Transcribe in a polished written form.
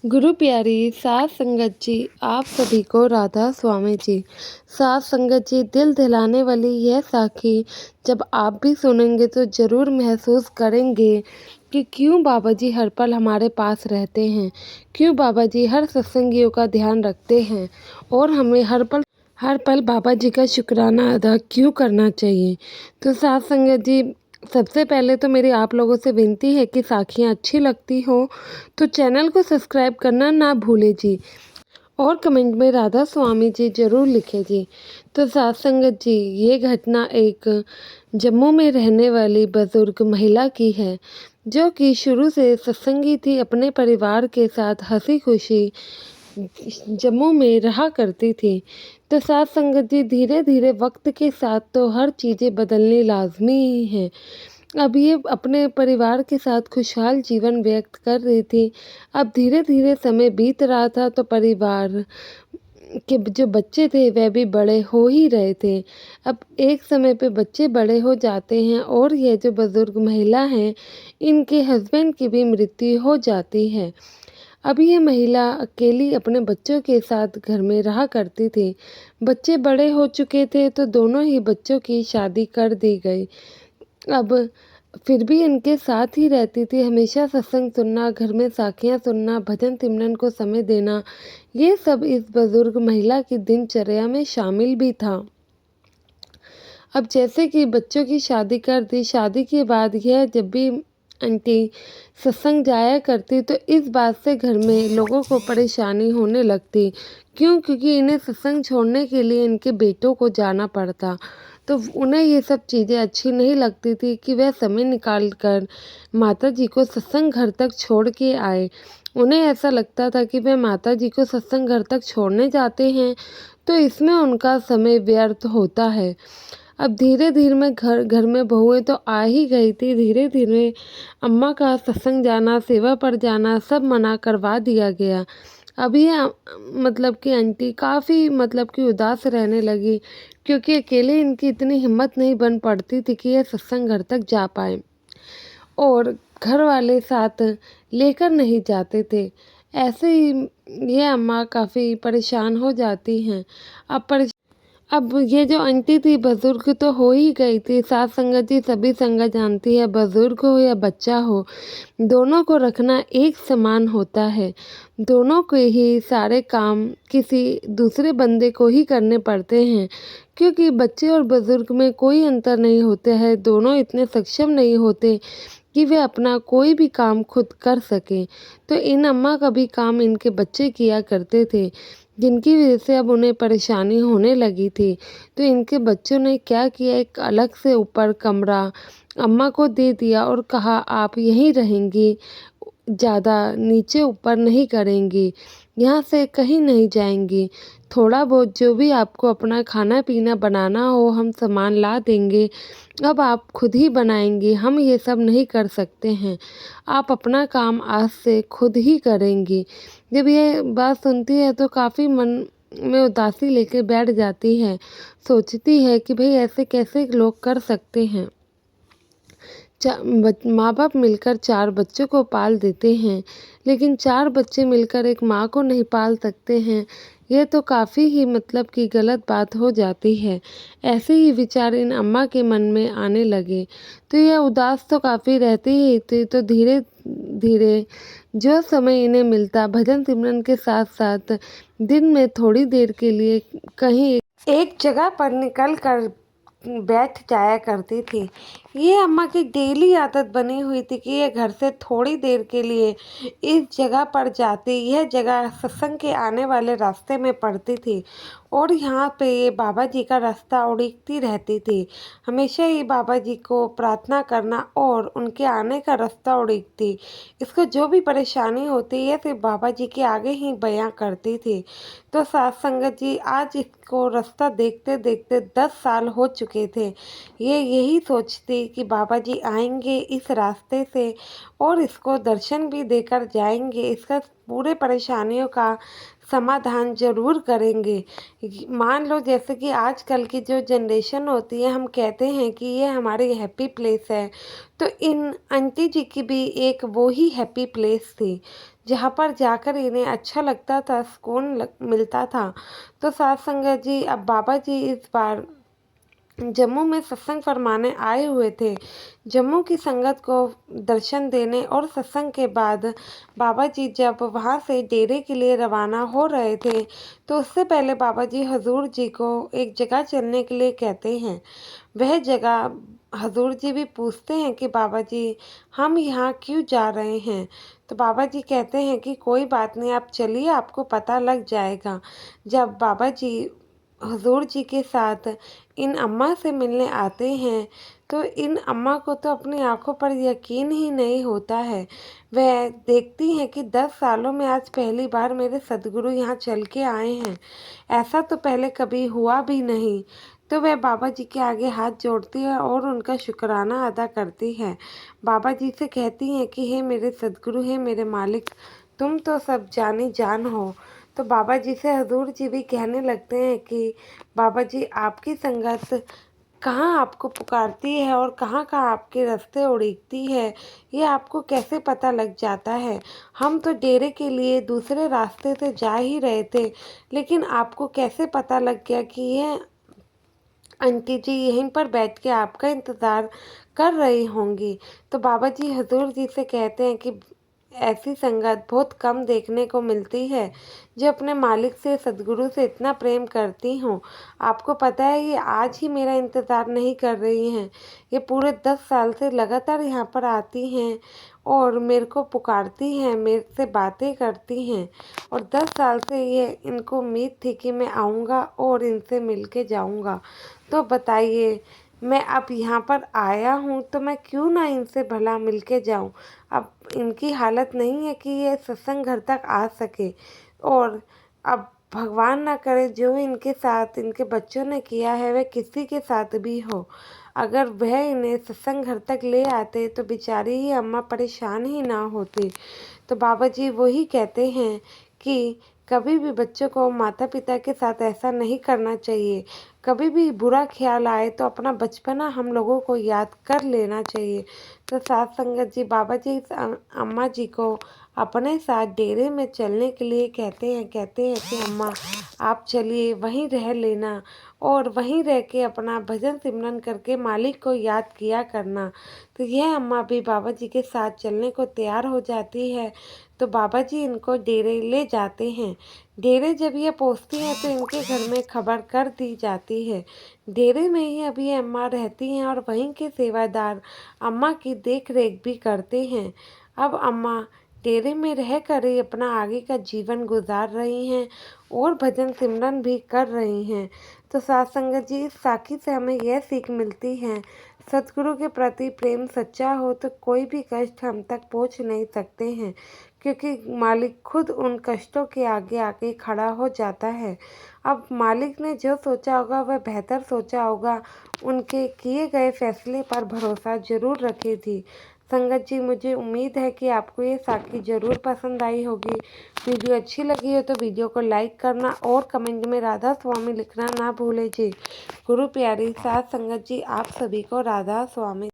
गुरु प्यारी साध संगत जी, आप सभी को राधा स्वामी जी। साध संगत जी, दिल दिलाने वाली यह साखी जब आप भी सुनेंगे तो ज़रूर महसूस करेंगे कि क्यों बाबा जी हर पल हमारे पास रहते हैं, क्यों बाबा जी हर सत्संगियों का ध्यान रखते हैं और हमें हर पल बाबा जी का शुक्राना अदा क्यों करना चाहिए। तो साध संगत जी, सबसे पहले तो मेरी आप लोगों से विनती है कि साखियाँ अच्छी लगती हो तो चैनल को सब्सक्राइब करना ना भूलें जी, और कमेंट में राधा स्वामी जी ज़रूर लिखें जी। तो साध संगत जी, ये घटना एक जम्मू में रहने वाली बुज़ुर्ग महिला की है, जो कि शुरू से सत्संगी थी, अपने परिवार के साथ हंसी खुशी जम्मू में रहा करती थी। तो साथ संगत जी, धीरे धीरे वक्त के साथ तो हर चीज़ें बदलनी लाजमी ही हैं। अब ये अपने परिवार के साथ खुशहाल जीवन व्यक्त कर रही थी। अब धीरे धीरे समय बीत रहा था तो परिवार के जो बच्चे थे वह भी बड़े हो ही रहे थे। अब एक समय पे बच्चे बड़े हो जाते हैं और यह जो बुज़ुर्ग महिला हैं, इनके हस्बैंड की भी मृत्यु हो जाती है। अब ये महिला अकेली अपने बच्चों के साथ घर में रहा करती थी। बच्चे बड़े हो चुके थे तो दोनों ही बच्चों की शादी कर दी गई। अब फिर भी इनके साथ ही रहती थी, हमेशा सत्संग सुनना, घर में साखियाँ सुनना, भजन सिमरन को समय देना, ये सब इस बुजुर्ग महिला की दिनचर्या में शामिल भी था। अब जैसे कि बच्चों की शादी कर दी, शादी के बाद यह जब भी आंटी सत्संग जाया करती तो इस बात से घर में लोगों को परेशानी होने लगती। क्यों? क्योंकि इन्हें सत्संग छोड़ने के लिए इनके बेटों को जाना पड़ता। तो उन्हें ये सब चीज़ें अच्छी नहीं लगती थी कि वह समय निकाल कर माता जी को सत्संग घर तक छोड़ के आए। उन्हें ऐसा लगता था कि वह माता जी को सत्संग घर तक छोड़ने जाते हैं तो इसमें उनका समय व्यर्थ होता है। अब धीरे धीरे में घर घर में बहुएं तो आ ही गई थी। धीरे धीरे अम्मा का सत्संग जाना, सेवा पर जाना सब मना करवा दिया गया। अब ये मतलब कि आंटी काफ़ी मतलब कि उदास रहने लगी, क्योंकि अकेले इनकी इतनी हिम्मत नहीं बन पड़ती थी कि ये सत्संग घर तक जा पाए और घर वाले साथ लेकर नहीं जाते थे। ऐसे ही ये अम्मा काफ़ी परेशान हो जाती हैं। अब ये जो आंटी थी, बुजुर्ग तो हो ही गई थी। साथ संगत जी, सभी संगत जानती है, बुजुर्ग हो या बच्चा हो, दोनों को रखना एक समान होता है। दोनों के ही सारे काम किसी दूसरे बंदे को ही करने पड़ते हैं, क्योंकि बच्चे और बुजुर्ग में कोई अंतर नहीं होता है। दोनों इतने सक्षम नहीं होते कि वे अपना कोई भी काम खुद कर सकें। तो इन अम्मा का भी काम इनके बच्चे किया करते थे, जिनकी वजह से अब उन्हें परेशानी होने लगी थी। तो इनके बच्चों ने क्या किया, एक अलग से ऊपर कमरा अम्मा को दे दिया और कहा आप यहीं रहेंगी, ज़्यादा नीचे ऊपर नहीं करेंगी, यहाँ से कहीं नहीं जाएंगी। थोड़ा बहुत जो भी आपको अपना खाना पीना बनाना हो हम सामान ला देंगे, अब आप खुद ही बनाएंगी, हम ये सब नहीं कर सकते हैं। आप अपना काम आज से खुद ही करेंगी। जब ये बात सुनती है तो काफ़ी मन में उदासी लेके बैठ जाती है। सोचती है कि भाई ऐसे कैसे लोग कर सकते हैं। माँ बाप मिलकर 4 बच्चों को पाल देते हैं, लेकिन 4 बच्चे मिलकर एक माँ को नहीं पाल सकते हैं। ये तो काफ़ी ही मतलब कि गलत बात हो जाती है। ऐसे ही विचार इन अम्मा के मन में आने लगे। तो यह उदास तो काफ़ी रहती ही थी। तो धीरे धीरे जो समय इन्हें मिलता, भजन सिमरन के साथ साथ दिन में थोड़ी देर के लिए कहीं एक जगह पर निकल कर बैठ जाया करती थी। ये अम्मा की डेली आदत बनी हुई थी कि ये घर से थोड़ी देर के लिए इस जगह पर जाती। यह जगह सत्संग के आने वाले रास्ते में पड़ती थी और यहाँ पे ये बाबा जी का रास्ता उड़ीकती रहती थी। हमेशा ही बाबा जी को प्रार्थना करना और उनके आने का रास्ता उड़ीकती। इसको जो भी परेशानी होती है सिर्फ बाबा जी के आगे ही बयां करती थी। तो साथ संगत जी, आज इसको रास्ता देखते देखते 10 साल हो चुके थे। ये यही सोचती कि बाबा जी आएंगे इस रास्ते से और इसको दर्शन भी देकर जाएंगे, इसका पूरे परेशानियों का समाधान ज़रूर करेंगे। मान लो जैसे कि आजकल की जो जनरेशन होती है, हम कहते हैं कि ये हमारी हैप्पी प्लेस है, तो इन आंटी जी की भी एक वो ही हैप्पी प्लेस थी, जहाँ पर जाकर इन्हें अच्छा लगता था, सुकून मिलता था। तो साथ संगत जी, अब बाबा जी इस बार जम्मू में सत्संग फरमाने आए हुए थे। जम्मू की संगत को दर्शन देने और सत्संग के बाद बाबा जी जब वहाँ से डेरे के लिए रवाना हो रहे थे, तो उससे पहले बाबा जी हजूर जी को एक जगह चलने के लिए कहते हैं। वह जगह हजूर जी भी पूछते हैं कि बाबा जी, हम यहाँ क्यों जा रहे हैं? तो बाबा जी कहते हैं कि कोई बात नहीं, आप चलिए, आपको पता लग जाएगा। जब बाबा जी हुजूर जी के साथ इन अम्मा से मिलने आते हैं, तो इन अम्मा को तो अपनी आंखों पर यकीन ही नहीं होता है। वह देखती हैं कि 10 सालों में आज पहली बार मेरे सदगुरु यहाँ चल के आए हैं। ऐसा तो पहले कभी हुआ भी नहीं। तो वह बाबा जी के आगे हाथ जोड़ती है और उनका शुक्राना अदा करती है। बाबा जी से कहती हैं कि हे मेरे सदगुरु, हे मेरे मालिक, तुम तो सब जानी जान हो। तो बाबा जी से हजूर जी भी कहने लगते हैं कि बाबा जी, आपकी संगत कहाँ आपको पुकारती है और कहाँ कहाँ आपके रास्ते उड़ीकती है, ये आपको कैसे पता लग जाता है? हम तो डेरे के लिए दूसरे रास्ते से जा ही रहे थे, लेकिन आपको कैसे पता लग गया कि ये आंटी जी यहीं पर बैठ के आपका इंतज़ार कर रही होंगी? तो बाबा जी हजूर जी से कहते हैं कि ऐसी संगत बहुत कम देखने को मिलती है, जो अपने मालिक से, सदगुरु से इतना प्रेम करती हों। आपको पता है, ये आज ही मेरा इंतज़ार नहीं कर रही हैं, ये पूरे 10 साल से लगातार यहाँ पर आती हैं और मेरे को पुकारती हैं, मेरे से बातें करती हैं, और 10 साल से ये इनको उम्मीद थी कि मैं आऊँगा और इनसे मिल के जाऊँगा। तो बताइए, मैं अब यहाँ पर आया हूँ तो मैं क्यों ना इनसे भला मिल के जाऊँ। अब इनकी हालत नहीं है कि ये सत्संग घर तक आ सके, और अब भगवान ना करे जो इनके साथ इनके बच्चों ने किया है वह किसी के साथ भी हो। अगर वह इन्हें सत्संग घर तक ले आते तो बेचारी ही अम्मा परेशान ही ना होती। तो बाबा जी वही कहते हैं कि कभी भी बच्चों को माता पिता के साथ ऐसा नहीं करना चाहिए। कभी भी बुरा ख्याल आए तो अपना बचपना हम लोगों को याद कर लेना चाहिए। तो साथ संगत जी, बाबा जी इस अम्मा जी को अपने साथ डेरे में चलने के लिए कहते हैं कि अम्मा, आप चलिए, वहीं रह लेना और वहीं रह के अपना भजन सिमरन करके मालिक को याद किया करना। तो यह अम्मा भी बाबा जी के साथ चलने को तैयार हो जाती है। तो बाबा जी इनको डेरे ले जाते हैं। डेरे जब ये पहुँचती हैं तो इनके घर में खबर कर दी जाती है। डेरे में ही अभी ये अम्मा रहती हैं और वहीं के सेवादार अम्मा की देख रेख भी करते हैं। अब अम्मा डेरे में रहकर ही अपना आगे का जीवन गुजार रही हैं और भजन सिमरन भी कर रही हैं। तो साथ संगत जी, इस साखी से हमें यह सीख मिलती है, सतगुरु के प्रति प्रेम सच्चा हो तो कोई भी कष्ट हम तक पहुंच नहीं सकते हैं, क्योंकि मालिक खुद उन कष्टों के आगे आके खड़ा हो जाता है। अब मालिक ने जो सोचा होगा वह बेहतर सोचा होगा, उनके किए गए फैसले पर भरोसा जरूर रखी थी। संगत जी, मुझे उम्मीद है कि आपको ये साखी ज़रूर पसंद आई होगी। वीडियो अच्छी लगी हो तो वीडियो को लाइक करना और कमेंट में राधा स्वामी लिखना ना भूलें जी। गुरु प्यारी साथ संगत जी, आप सभी को राधा स्वामी।